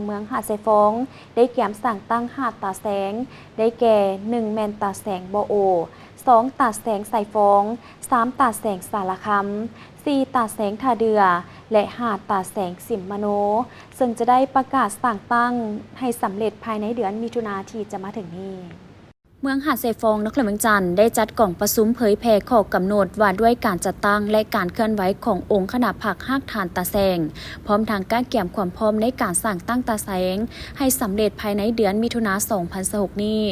เมืองหาดไซฟงได้แก่มสั่งตั้งหาดตาแสงได้แก่1แมนตาแสงบอโอ2ตาแสงไซฟง3ตาแสงสารคำ4ตาแสงท่าเดือและหาดตาแสงสิมมโนซึ่งจะได้ประกาศสั่งตั้งให้สำเร็จภายในเดือนมิถุนายนที่จะมาถึงนี้เมืองหาดไซฟงนครเมืองจันทร์ได้จัดกล่องประชุมเผยแพร่ข้อกำหนดว่าด้วยการจัดตั้งและการเคลื่อนไหวขององค์คณะผักหากฐานตาแสงพร้อมทางการเกี่ยมความพร้อมในการสั่งตั้งตาแสงให้สำเร็จภายในเดือนมิถุนายน2026นี้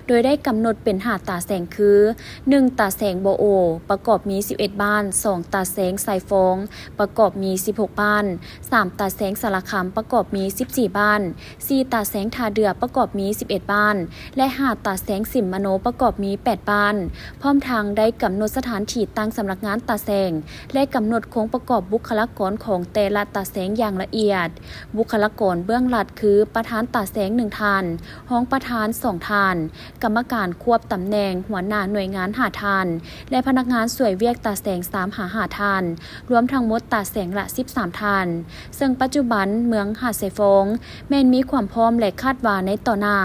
โดยได้กำหนดเป็นหาดตาแสงคือ1ตาแสงโบโอประกอบมี11บ้าน2ตาแสงไซฟงประกอบมี16บ้าน3ตาแสงสารคำประกอบมี14บ้าน4ตาแสงทาเดือประกอบมี11บ้านและหาดตาแสงสิมมโนประกอบมี8บ้านพร้อมทางได้กำหนดสถานที่ตั้งสำนักงานตาแสงและกำหนดโครงประกอบบุคลากรของแต่ละตาแสงอย่างละเอียดบุคลากรเบื้องหลัดคือประธานตาแสง1ท่านรองประธาน2ท่านกรรมการควบตำแหน่งหัวหน้าหน่วยงาน5ท่านและพนักงานสวยเวียกตาแสง5ท่านรวมทั้งหมดตาแสงละ13ท่านซึ่งปัจจุบันเมืองหาดไซฟงแม้นมีความพร้อมและคาดว่าในต่อหน้า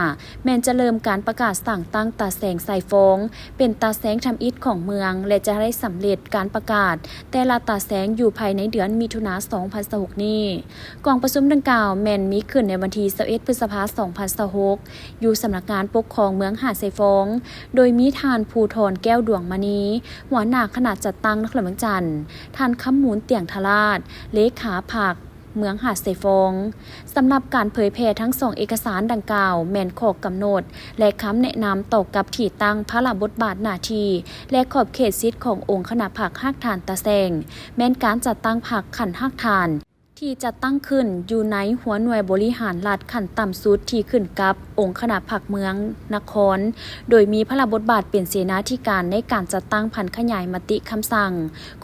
แม้นจะเริ่มการประกาศสั่งตั้งตาแสงไซฟงเป็นตาแสงทำอิฐของเมืองและจะได้สำเร็จการประกาศแต่ละตาแสงอยู่ภายในเดือนมิถุนายน2026นี้กองประชุมดังกล่าวแม้นมีขึ้นในวันที่21พฤษภาคม2026อยู่สำนักงานปกครองเมืองหาดไซฟงโดยมีท่านภูธรแก้วดวงมณีหัวหน้าคณะจัดตั้งนครเมืองจันทร์ท่านคำมูลเตียงทราชเลขาผักเมืองหาดไซฟงสำหรับการเผยแพร่ทั้ง2เอกสารดังกล่าวแม่นข้อกำหนดและคำแนะนำต่อกับที่ตั้งพระบทบาทหน้าที่และขอบเขตสิทธิขององค์คณะผักหากฐานตาแสงแม้นการจัดตั้งผักขันหากฐานที่จะตั้งขึ้นอยู่ในหัวหน่วยบริหารรัฐขั้นต่ำสุดที่ขึ้นกับองค์คณะผักเมืองนครโดยมีพระบทบาทเป็นเสนาธิการในการจัดตั้งพันขยายมติคำสั่ง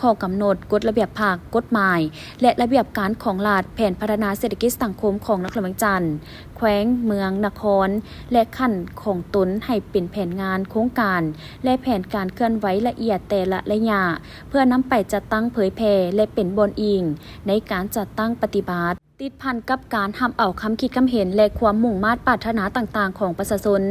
ข้อกำหนดกฎระเบียบผักกฎหมายและระเบียบการของรัฐแผนพัฒนาเศรษฐกิจสังคมของนครเมืองจันทร์แขวงเมืองนครและขั้นของตนให้เป็นแผนงานโครงการและแผนการเคลื่อนไหวละเอียดแต่ละระยะเพื่อนำไปจัดตั้งเผยแพร่และเป็นบนอิงในการจัดตั้งปฏิบัติติดพันกับการทำเอาคำคิดคำเห็นและความมุ่งมา่ปรารถนาต่างๆของประชาชน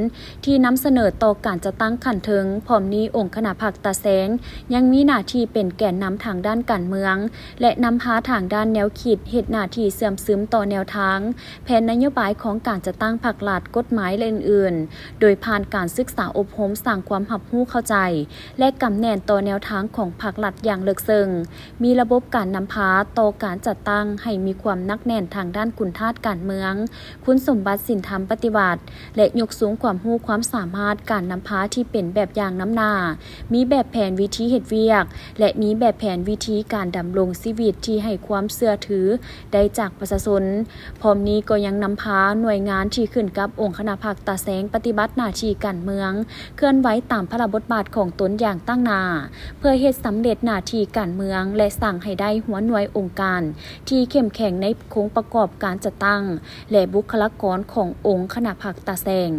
ที่นำเสนอต่อการจะตั้งขันถึงพร้อมนี้องค์คณะผักตาแสงยังมีหน้าที่เป็นแกนนำทางด้านการเมืองและนำพาทางด้านแนวคิดเหตุหน้าที่เสื่อมซึมต่อแนวทางแผนนโยบายของการจะตั้งผักหลัดกฎหมายและอื่นๆโดยผ่านการศึกษาอบรมสร้างความรับรู้เข้าใจและกำแนนต่อแนวทางของผักหลัดอย่างลึกซึ้งมีระบบการนำพาต่อการจัดตั้งให้มีความนักแน่นทางด้านคุณธาตุการเมืองคุณสมบัติศีลธรรมปฏิบัติและยกสูงความรู้ความสามารถการนำพาที่เป็นแบบอย่างน้ำหน้ามีแบบแผนวิธีเฮ็ดเวียกและมีแบบแผนวิธีการดำรงชีวิตที่ให้ความเชื่อถือได้จากประชาชนพร้อมนี้ก็ยังนำพาหน่วยงานที่ขึ้นกับองค์คณะผักตาแสงปฏิบัติหน้าที่การเมืองเคลื่อนไหวตามพระบทบาทของตนอย่างตั้งหน้าเพื่อเฮ็ดสำเร็จหน้าที่การเมืองและสั่งให้ได้หัวหน่วยองค์การที่เข้มแข็งในโครงประกอบการจัดตั้งและบุคลากรขององค์คณะผักตาแสง